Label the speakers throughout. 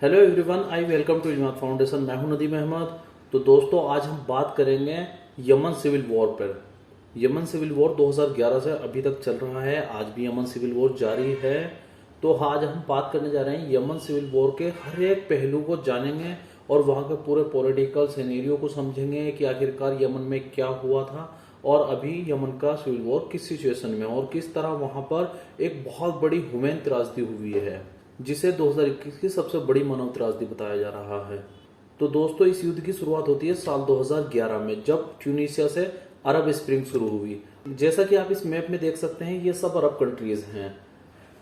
Speaker 1: Hello everyone, I welcome to Izmat foundation. मैं हूं नदीम अहमद। तो दोस्तों, आज हम बात करेंगे यमन सिविल वॉर पर। यमन सिविल वॉर 2011 से अभी तक चल रहा है। आज भी यमन सिविल वॉर जारी है। तो आज हम बात करने जा रहे हैं यमन सिविल वॉर के हर एक पहलू को जानेंगे और वहां के पूरे पॉलिटिकल सिनेरियो को समझेंगे कि आखिरकार यमन में क्या हुआ था और अभी यमन का सिविल वॉर किस सिचुएशन में और किस तरह वहां पर एक बहुत बड़ी ह्यूमन त्रासदी हुई है, जिसे 2021 की सबसे बड़ी मानव त्रासदी बताया जा रहा है। तो दोस्तों, इस युद्ध की शुरुआत होती है साल 2011 में, जब ट्यूनीशिया से अरब स्प्रिंग शुरू हुई। जैसा कि आप इस मैप में देख सकते हैं, ये सब अरब कंट्रीज हैं।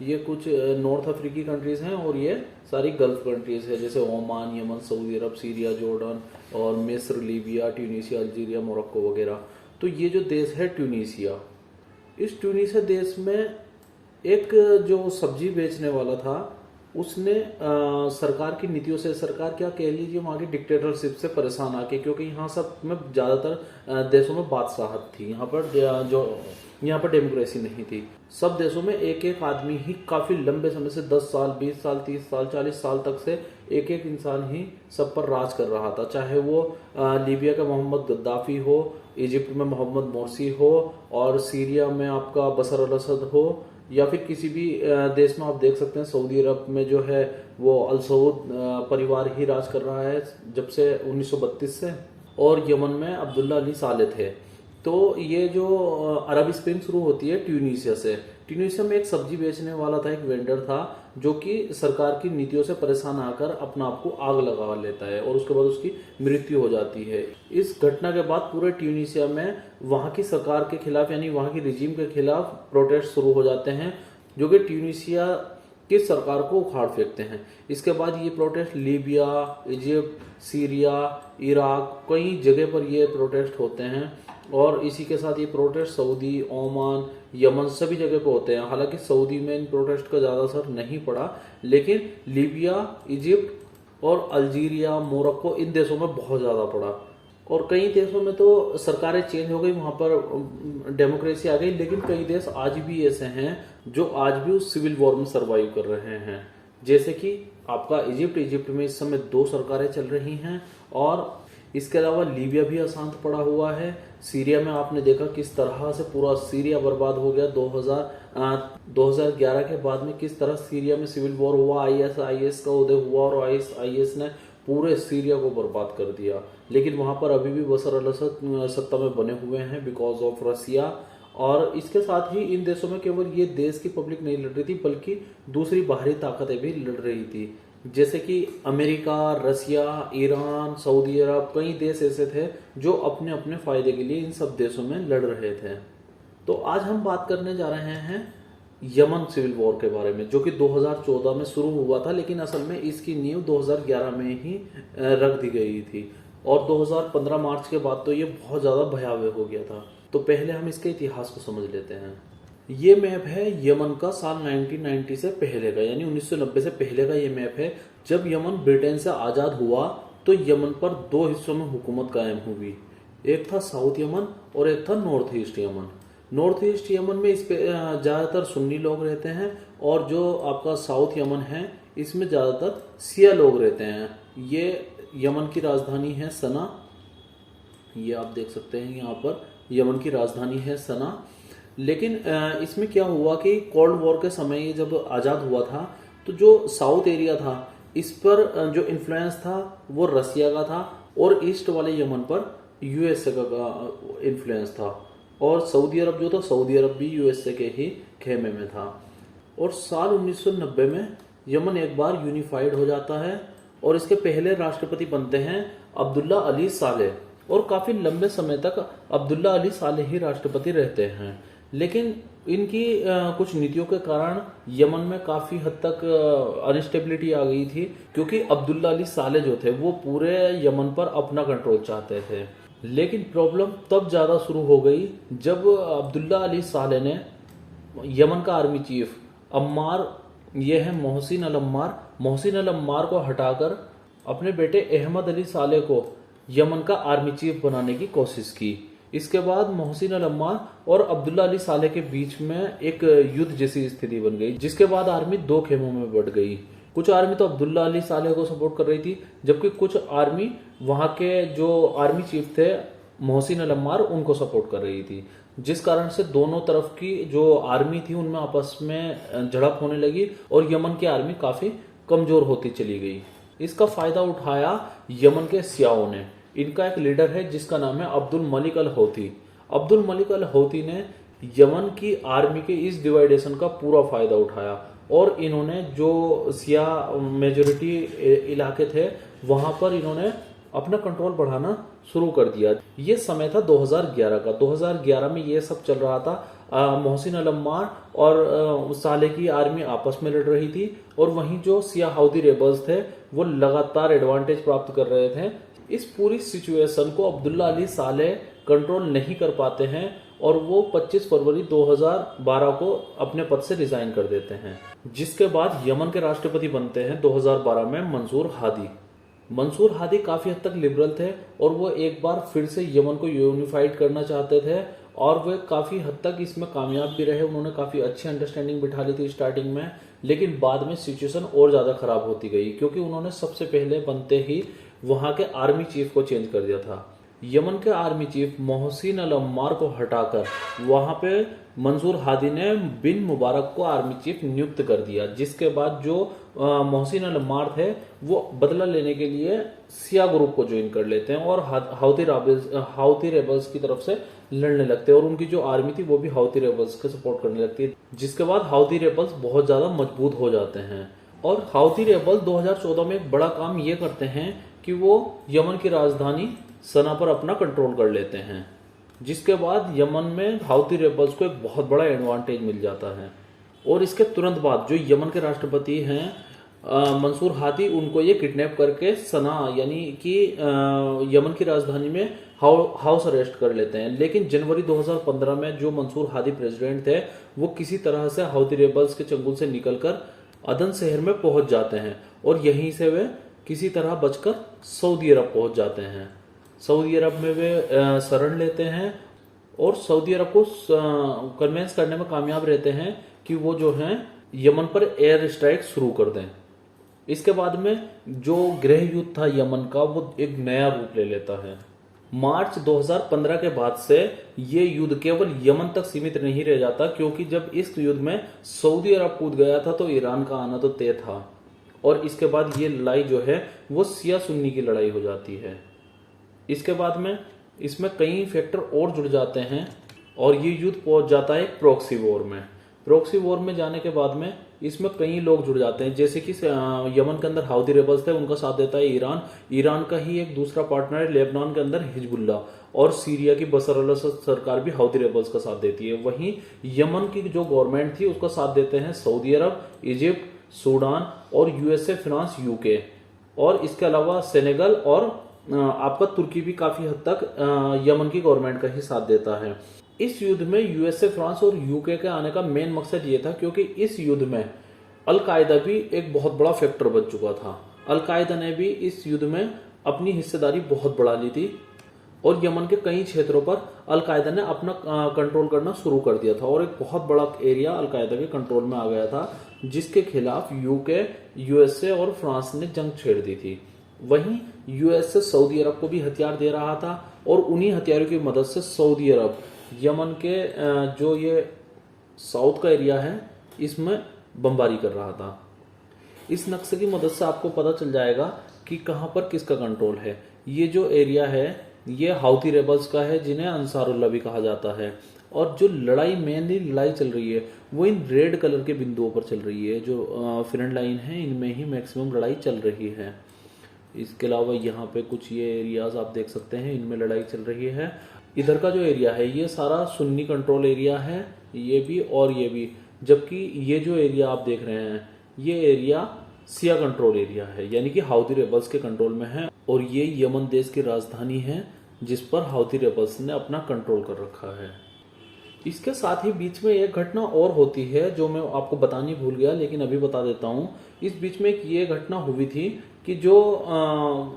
Speaker 1: ये कुछ नॉर्थ अफ्रीकी कंट्रीज हैं और ये सारी गल्फ कंट्रीज है, जैसे ओमान, यमन, सऊदी अरब, सीरिया, जॉर्डन और मिस्र, लीबिया, ट्यूनीशिया, अल्जीरिया, मोरक्को वगैरह। तो ये जो देश है ट्यूनीशिया, इस ट्यूनीशिया देश में एक जो सब्जी बेचने वाला था, उसने सरकार की नीतियों से, सरकार क्या कह लीजिए, वहां की डिक्टेटरशिप से परेशान आके, क्योंकि यहाँ सब में ज्यादातर देशों में बादशाहत थी, यहाँ पर डेमोक्रेसी नहीं थी। सब देशों में एक एक आदमी ही काफी लंबे समय से 10 साल, 20 साल, 30 साल, 40 साल तक से एक एक इंसान ही सब पर राज कर रहा था। चाहे वो लीबिया का मोहम्मद गद्दाफी हो, इजिप्ट में मोहम्मद मोरसी हो और सीरिया में आपका बशर अल असद हो, या फिर किसी भी देश में आप देख सकते हैं सऊदी अरब में जो है वो अल सऊद परिवार ही राज कर रहा है जब से 1932 से, और यमन में अब्दुल्ला अली साले थे। तो ये जो अरब स्प्रिंग शुरू होती है ट्यूनीशिया से। ट्यूनीशिया में एक सब्जी बेचने वाला था, एक वेंडर था, जो कि सरकार की नीतियों से परेशान आकर अपना आप को आग लगा लेता है और उसके बाद उसकी मृत्यु हो जाती है। इस घटना के बाद पूरे ट्यूनीशिया में वहां की सरकार के खिलाफ, यानी वहां की रिजीम के खिलाफ प्रोटेस्ट शुरू हो जाते हैं, जो कि ट्यूनीशिया की सरकार को उखाड़ फेंकते हैं। इसके बाद ये protest Libya, Egypt, Syria, Iraq, कई जगह पर ये प्रोटेस्ट होते हैं और इसी के साथ ये प्रोटेस्ट सऊदी, ओमान, यमन सभी जगह पे होते हैं। हालांकि सऊदी में इन प्रोटेस्ट का ज्यादा असर नहीं पड़ा, लेकिन लीबिया, इजिप्ट और अल्जीरिया, मोरक्को, इन देशों में बहुत ज्यादा पड़ा। और कई देशों में तो सरकारें चेंज हो गई, वहां पर डेमोक्रेसी आ गई, लेकिन कई देश आज भी ऐसे हैं जो आज भी उस सिविल वॉर में सरवाइव कर रहे हैं। जैसे कि आपका इजिप्ट में इस समय 2 सरकारें चल रही हैं और इसके अलावा लीबिया भी अशांत पड़ा हुआ है। सीरिया में आपने देखा किस तरह से पूरा सीरिया बर्बाद हो गया। 2011 के बाद में किस तरह सीरिया में सिविल वॉर हुआ, आईएस का उदय हुआ और आईएस ने पूरे सीरिया को बर्बाद कर दिया। लेकिन वहां पर अभी भी बशर अल असद सत्ता में बने हुए हैं बिकॉज ऑफ रसिया। और इसके साथ ही इन देशों में केवल ये देश की पब्लिक नहीं लड़ रही थी, बल्कि दूसरी बाहरी ताकतें भी लड़ रही थी, जैसे कि अमेरिका, रसिया, ईरान, सऊदी अरब, कई देश ऐसे थे जो अपने अपने फायदे के लिए इन सब देशों में लड़ रहे थे। तो आज हम बात करने जा रहे हैं यमन सिविल वॉर के बारे में, जो कि 2014 में शुरू हुआ था, लेकिन असल में इसकी नींव 2011 में ही रख दी गई थी और 2015 मार्च के बाद तो ये बहुत ज्यादा भयावह हो गया था। तो पहले हम इसके इतिहास को समझ लेते हैं। ये मैप है यमन का साल 1990 से पहले का, यानी 1990 से पहले का ये मैप है। जब यमन ब्रिटेन से आजाद हुआ तो यमन पर 2 हिस्सों में हुकूमत कायम हुई। एक था साउथ यमन और एक था north east Yemen. North east Yemen में इस पे ज्यादातर सुन्नी लोग रहते हैं और जो आपका साउथ यमन है इसमें ज्यादातर शिया लोग रहते हैं। ये यमन की राजधानी है सना। ये आप देख सकते हैं यहाँ पर यमन की राजधानी है सना। लेकिन इसमें क्या हुआ कि कोल्ड वॉर के समय ये जब आजाद हुआ था तो जो साउथ एरिया था इस पर जो इन्फ्लुएंस था वो रसिया का था और ईस्ट वाले यमन पर यूएसए का इन्फ्लुएंस था। और सऊदी अरब जो था, सऊदी अरब भी यूएसए के ही खेमे में था। और साल 1990 में यमन एक बार यूनिफाइड हो जाता है और इसके पहले राष्ट्रपति बनते हैं अब्दुल्ला अली साले, और काफी लंबे समय तक अब्दुल्ला अली साले ही राष्ट्रपति रहते हैं। लेकिन इनकी कुछ नीतियों के कारण यमन में काफी हद तक अनस्टेबिलिटी आ गई थी, क्योंकि अब्दुल्ला अली साले जो थे वो पूरे यमन पर अपना कंट्रोल चाहते थे। लेकिन प्रॉब्लम तब ज्यादा शुरू हो गई जब अब्दुल्ला अली साले ने यमन का आर्मी चीफ अम्मार, ये है मोहसिन अल अम्मार को हटाकर अपने बेटे अहमद अली साले को यमन का आर्मी चीफ बनाने की कोशिश की। इसके बाद मोहसिन अल अम्मार और अब्दुल्ला अली साले के बीच में एक युद्ध जैसी स्थिति बन गई, जिसके बाद आर्मी 2 खेमों में बढ़ गई। कुछ आर्मी तो अब्दुल्ला अली सालेह को सपोर्ट कर रही थी, जबकि कुछ आर्मी वहां के जो आर्मी चीफ थे मोहसिन अल अम्मार उनको सपोर्ट कर रही थी, जिस कारण से दोनों तरफ की जो आर्मी थी उनमें आपस में झड़प होने लगी और यमन की आर्मी काफी कमजोर होती चली गई। इसका फायदा उठाया यमन के सियाओं ने। इनका एक लीडर है जिसका नाम है अब्दुल मलिक अल हौती। अब्दुल मलिक अल हौती ने यमन की आर्मी के इस डिवाइडेशन का पूरा फायदा उठाया और इन्होंने जो सिया मेजोरिटी इलाके थे वहां पर इन्होंने अपना कंट्रोल बढ़ाना शुरू कर दिया। ये समय था 2011 का। 2011 में ये सब चल रहा था। मोहसिन अल अम्मार और साले की आर्मी आपस में लड़ रही थी और वहीं जो सिया हौती रेबल्स थे वो लगातार एडवांटेज प्राप्त कर रहे थे। इस पूरी सिचुएशन को अब्दुल्ला अली सालेह कंट्रोल नहीं कर पाते हैं और वो 25 फरवरी 2012 को अपने पद से रिजाइन कर देते हैं, जिसके बाद यमन के राष्ट्रपति बनते हैं 2012 में मंसूर हादी। मंसूर हादी काफी हद तक लिबरल थे और वो एक बार फिर से यमन को यूनिफाइड करना चाहते थे और वे काफी हद तक इसमें कामयाब भी रहे। उन्होंने काफी अच्छी अंडरस्टैंडिंग बिठा ली थी स्टार्टिंग में, लेकिन बाद में सिचुएशन और ज्यादा खराब होती गई क्योंकि उन्होंने सबसे पहले बनते ही वहां के आर्मी चीफ को चेंज कर दिया था। यमन के आर्मी चीफ मोहसिन अल अम्मार को हटाकर वहां पे मंसूर हादी ने बिन मुबारक को आर्मी चीफ नियुक्त कर दिया, जिसके बाद जो मोहसिन अल अम्मार थे वो बदला लेने के लिए सिया ग्रुप को ज्वाइन कर लेते हैं और हाउती रेबल्स की तरफ से लड़ने लगते हैं और उनकी जो आर्मी थी वो भी हाउती रेबल्स को सपोर्ट करने लगती है, जिसके बाद हाउती रेबल्स बहुत ज्यादा मजबूत हो जाते हैं। और हाउती रेबल्स 2014 में एक बड़ा काम ये करते हैं कि वो यमन की राजधानी सना पर अपना कंट्रोल कर लेते हैं, जिसके बाद यमन में हाउती रेबल्स को एक बहुत बड़ा एडवांटेज मिल जाता है। और इसके तुरंत बाद जो यमन के राष्ट्रपति हैं मंसूर हादी, उनको ये किडनैप करके सना यानी कि यमन की राजधानी में हाउस अरेस्ट कर लेते हैं। लेकिन जनवरी 2015 में जो मंसूर हादी प्रेसिडेंट थे वो किसी तरह से हाउती रेबल्स के चंगुल से निकलकर अदन शहर में पहुंच जाते हैं और यहीं से वे किसी तरह बचकर सऊदी अरब पहुंच जाते हैं। सऊदी अरब में वे शरण लेते हैं और सऊदी अरब को कन्वेंस करने में कामयाब रहते हैं कि वो जो है यमन पर एयर स्ट्राइक शुरू कर दें। इसके बाद में जो गृह युद्ध था यमन का वो एक नया रूप ले लेता है। मार्च 2015 के बाद से ये युद्ध केवल यमन तक सीमित नहीं रह जाता, क्योंकि जब इस युद्ध में सऊदी अरब कूद गया था तो ईरान का आना तो तय था और इसके बाद ये लड़ाई जो है वो सिया सुन्नी की लड़ाई हो जाती है। इसके बाद में इसमें कई फैक्टर और जुड़ जाते हैं और ये युद्ध पहुंच जाता है प्रॉक्सी वॉर में। प्रॉक्सी वॉर में जाने के बाद में इसमें कई लोग जुड़ जाते हैं, जैसे कि यमन के अंदर हाउती रेबल्स थे, उनका साथ देता है ईरान। ईरान का ही एक दूसरा पार्टनर है लेबनान के अंदर हिजबुल्ला, और सीरिया की बशर अल असद सरकार भी हाउती रेबल्स का साथ देती है। वहीं यमन की जो गवर्नमेंट थी उसका साथ देते हैं सऊदी अरब, इजिप्ट, सूडान और यूएसए, फ्रांस, यूके, और इसके अलावा सेनेगल और आपका तुर्की भी काफी हद तक यमन की गवर्नमेंट का ही साथ देता है। इस युद्ध में यूएसए, फ्रांस और यूके के आने का मेन मकसद ये था क्योंकि इस युद्ध में अल कायदा भी एक बहुत बड़ा फैक्टर बन चुका था। अल कायदा ने भी इस युद्ध में अपनी हिस्सेदारी बहुत बढ़ा ली थी और यमन के कई क्षेत्रों पर अल कायदा ने अपना कंट्रोल करना शुरू कर दिया था और एक बहुत बड़ा एरिया अल कायदा के कंट्रोल में आ गया था, जिसके खिलाफ यूके, यूएसए और फ्रांस ने जंग छेड़ दी थी। वहीं यूएसए सऊदी अरब को भी हथियार दे रहा था और उन्हीं हथियारों की मदद से सऊदी अरब यमन के जो ये साउथ का एरिया है इसमें बमबारी कर रहा था। इस नक्शे की मदद से आपको पता चल जाएगा कि कहां पर किसका कंट्रोल है। ये जो एरिया है ये हाउती रेबल्स का है, जिन्हें अंसारुल्लाह भी कहा जाता है, और जो लड़ाई मेनली लड़ाई चल रही है वो इन रेड कलर के बिंदुओं पर चल रही है। जो फ्रंट लाइन है इनमें ही मैक्सिमम लड़ाई चल रही है। इसके अलावा यहाँ पे कुछ ये एरियाज आप देख सकते हैं, इनमें लड़ाई चल रही है। इधर का जो एरिया है ये सारा सुन्नी कंट्रोल एरिया है, ये भी और ये भी, जबकि ये जो एरिया आप देख रहे हैं ये एरिया सिया कंट्रोल एरिया है, यानी कि हाउती रेबल्स के कंट्रोल में है, और ये यमन देश की राजधानी है जिस पर हाउती रेबल्स ने अपना कंट्रोल कर रखा है। इसके साथ ही बीच में एक घटना और होती है जो मैं आपको बतानी भूल गया, लेकिन अभी बता देता हूँ। इस बीच में एक ये घटना हुई थी कि जो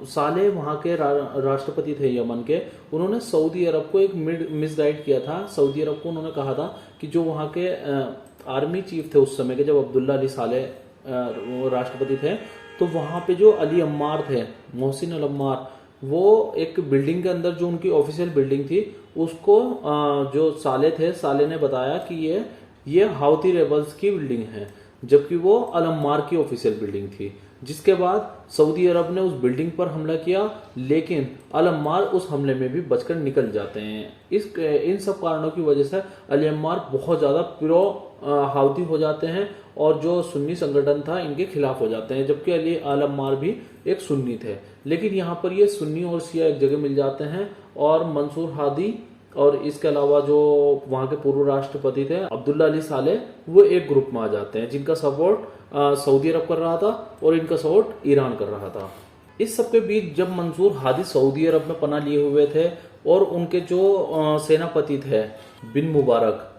Speaker 1: साले वहां के राष्ट्रपति थे यमन के, उन्होंने सऊदी अरब को एक मिसगाइड किया था। सऊदी अरब को उन्होंने कहा था कि जो वहां के आर्मी चीफ थे उस समय के, जब अब्दुल्ला अली साले वो राष्ट्रपति थे, तो वहाँ पे जो अली अम्मार थे, मोहसिन अल अम्मार, वो एक बिल्डिंग के अंदर, जो उनकी ऑफिशियल बिल्डिंग थी, उसको जो साले थे, साले ने बताया कि ये हाउती रेबल्स की बिल्डिंग है, जबकि वो अल अम्मार की ऑफिशियल बिल्डिंग थी। जिसके बाद सऊदी अरब ने उस बिल्डिंग पर हमला किया, लेकिन अल अम्मार उस हमले में भी बचकर निकल जाते हैं। इन सब कारणों की वजह से अल अम्मार बहुत ज्यादा प्रो हाउती हो जाते हैं और जो सुन्नी संगठन था इनके खिलाफ हो जाते हैं, जबकि अल अम्मार भी एक सुन्नी थे। लेकिन यहाँ पर ये सुन्नी और शिया एक जगह मिल जाते हैं और मंसूर हादी और इसके अलावा जो वहां के पूर्व राष्ट्रपति थे अब्दुल्ला अली साले, वो एक ग्रुप में आ जाते हैं, जिनका सपोर्ट सऊदी अरब कर रहा था और इनका सपोर्ट ईरान कर रहा था। इस सब के बीच जब मंसूर हादी सऊदी अरब में पनाह लिए हुए थे और उनके जो सेनापति थे बिन मुबारक,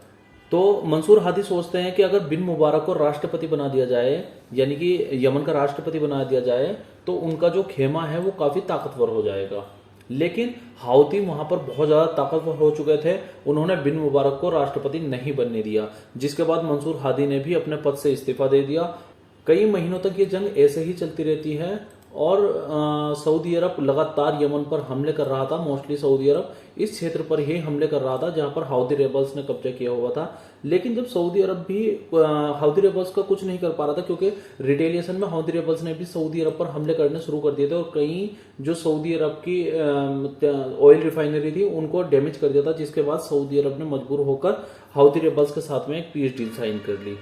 Speaker 1: तो मंसूर हादी सोचते हैं कि अगर बिन मुबारक को राष्ट्रपति बना दिया जाए, यानी कि यमन का राष्ट्रपति बना दिया जाए, तो उनका जो खेमा है वो काफी ताकतवर हो जाएगा। लेकिन हाउती वहां पर बहुत ज्यादा ताकतवर हो चुके थे, उन्होंने बिन मुबारक को राष्ट्रपति नहीं बनने दिया, जिसके बाद मंसूर हादी ने भी अपने पद से इस्तीफा दे दिया। कई महीनों तक ये जंग ऐसे ही चलती रहती है और सऊदी अरब लगातार यमन पर हमले कर रहा था। मोस्टली सऊदी अरब इस क्षेत्र पर ही हमले कर रहा था जहां पर हाउती रेबल्स ने कब्जा किया हुआ था। लेकिन जब सऊदी अरब भी हाउती रेबल्स का कुछ नहीं कर पा रहा था, क्योंकि रिटेलिएशन में हाउती रेबल्स ने भी सऊदी अरब पर हमले करने शुरू कर दिए थे और कई जो सऊदी अरब की ऑयल रिफाइनरी थी उनको डैमेज कर दिया था, जिसके बाद सऊदी अरब ने मजबूर होकर हाउती रेबल्स के साथ में एक पीस डील साइन कर ली।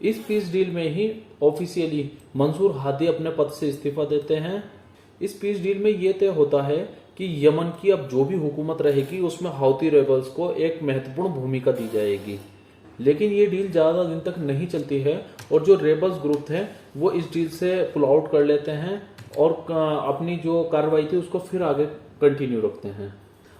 Speaker 1: इस पीस डील में ही ऑफिशियली मंसूर हादी अपने पद से इस्तीफा देते हैं। इस पीस डील में यह तय होता है कि यमन की अब जो भी हुकूमत रहेगी उसमें हाउती रेबल्स को एक महत्वपूर्ण भूमिका दी जाएगी। लेकिन ये डील ज्यादा दिन तक नहीं चलती है और जो रेबल्स ग्रुप थे वो इस डील से पुल आउट कर लेते हैं और अपनी जो कार्रवाई थी उसको फिर आगे कंटिन्यू रखते हैं।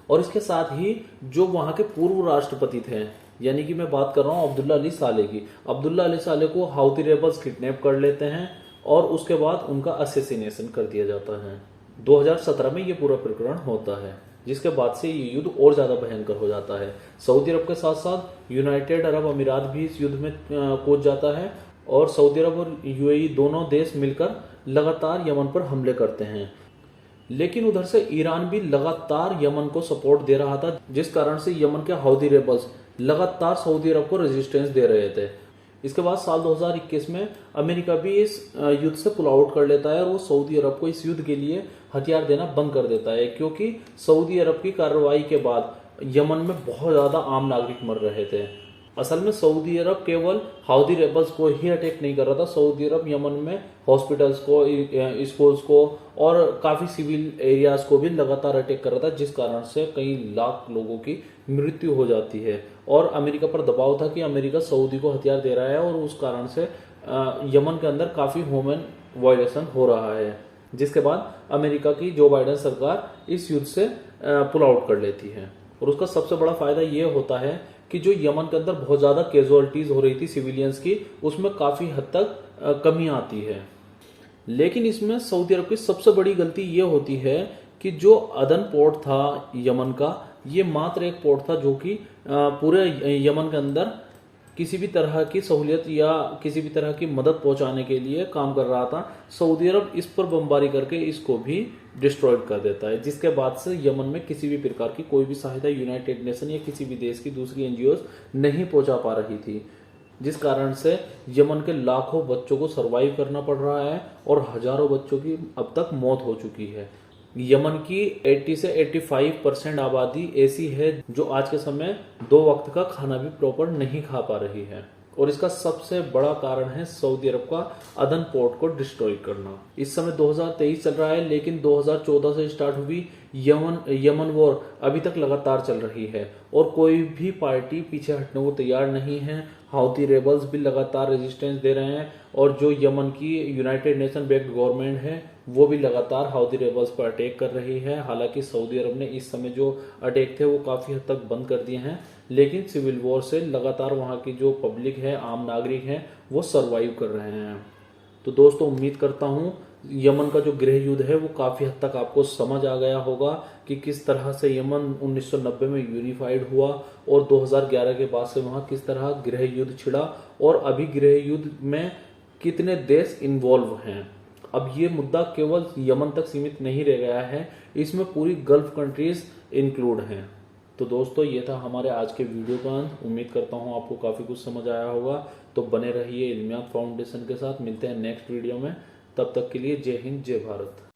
Speaker 1: और इसके साथ ही जो वहां के पूर्व राष्ट्रपति थे, यानी कि मैं बात कर रहा हूं अब्दुल्ला अली साले की, अब्दुल्ला अली साले को हाउती रेबल्स किडनैप कर लेते हैं और उसके बाद उनका असैसिनेशन कर दिया जाता है। 2017 में ये पूरा प्रकरण होता है, जिसके बाद से ये युद्ध और ज्यादा भयंकर हो जाता है। सऊदी अरब के साथ साथ यूनाइटेड अरब अमीरात भी इस युद्ध में कूद जाता है और सऊदी अरब और यूएई दोनों देश मिलकर लगातार यमन पर हमले करते हैं। लेकिन उधर से ईरान भी लगातार यमन को सपोर्ट दे रहा था, जिस कारण से यमन के हाउती रेबल्स लगातार सऊदी अरब को रेजिस्टेंस दे रहे थे। इसके बाद साल 2021 में अमेरिका भी इस युद्ध से पुल आउट कर लेता है और वो सऊदी अरब को इस युद्ध के लिए हथियार देना बंद कर देता है, क्योंकि सऊदी अरब की कार्रवाई के बाद यमन में बहुत ज्यादा आम नागरिक मर रहे थे। असल में सऊदी अरब केवल हाउती रेबल्स को ही अटैक नहीं कर रहा था, सऊदी अरब यमन में हॉस्पिटल्स को, स्कूल्स को और काफी सिविल एरियाज को भी लगातार अटैक कर रहा था, जिस कारण से कई लाख लोगों की मृत्यु हो जाती है। और अमेरिका पर दबाव था कि अमेरिका सऊदी को हथियार दे रहा है और उस कारण से यमन के अंदर काफी ह्यूमन वायलेशन हो रहा है, जिसके बाद अमेरिका की जो बाइडेन सरकार इस युद्ध से पुल आउट कर लेती है। और उसका सबसे बड़ा फायदा ये होता है कि जो यमन के अंदर बहुत ज्यादा कैजुअलिटीज हो रही थी सिविलियंस की, उसमें काफी हद तक कमी आती है। लेकिन इसमें सऊदी अरब की सबसे बड़ी गलती ये होती है कि जो अदन पोर्ट था यमन का, ये मात्र एक पोर्ट था जो कि पूरे यमन के अंदर किसी भी तरह की सहूलियत या किसी भी तरह की मदद पहुंचाने के लिए काम कर रहा था। सऊदी अरब इस पर बमबारी करके इसको भी डिस्ट्रॉयड कर देता है, जिसके बाद से यमन में किसी भी प्रकार की कोई भी सहायता यूनाइटेड नेशन या किसी भी देश की दूसरी एनजीओज नहीं पहुंचा पा रही थी, जिस कारण से यमन के लाखों बच्चों को सरवाइव करना पड़ रहा है और हजारों बच्चों की अब तक मौत हो चुकी है। यमन की 80 से 85% आबादी ऐसी है जो आज के समय 2 वक्त का खाना भी प्रॉपर नहीं खा पा रही है, और इसका सबसे बड़ा कारण है सऊदी अरब का अदन पोर्ट को डिस्ट्रॉय करना। इस समय 2023 चल रहा है, लेकिन 2014 से स्टार्ट हुई यमन वॉर अभी तक लगातार चल रही है और कोई भी पार्टी पीछे हटने को तैयार नहीं है। हाउती रेबल्स भी लगातार रेजिस्टेंस दे रहे हैं और जो यमन की यूनाइटेड नेशन बैक्ड गवर्नमेंट है वो भी लगातार हाउती रेबल्स पर अटैक कर रही है। हालांकि सऊदी अरब ने इस समय जो अटैक थे वो काफी हद तक बंद कर दिए हैं, लेकिन सिविल वॉर से लगातार वहां की जो पब्लिक है, आम नागरिक हैं, वो सरवाइव कर रहे हैं। तो दोस्तों, उम्मीद करता हूं यमन का जो गृह युद्ध है वो काफी हद तक आपको समझ आ गया होगा कि किस तरह से यमन 1990 में यूनिफाइड हुआ और 2011 के बाद से वहां किस तरह गृह युद्ध छिड़ा और अभी गृह युद्ध में कितने देश इन्वॉल्व हैं। अब ये मुद्दा केवल यमन तक सीमित नहीं रह गया है, इसमें पूरी गल्फ कंट्रीज इंक्लूड हैं। तो दोस्तों ये था हमारे आज के वीडियो का अंत। उम्मीद करता हूँ आपको काफ़ी कुछ समझ आया होगा। तो बने रहिए इल्मियात फाउंडेशन के साथ। मिलते हैं नेक्स्ट वीडियो में, तब तक के लिए जय हिंद जय भारत।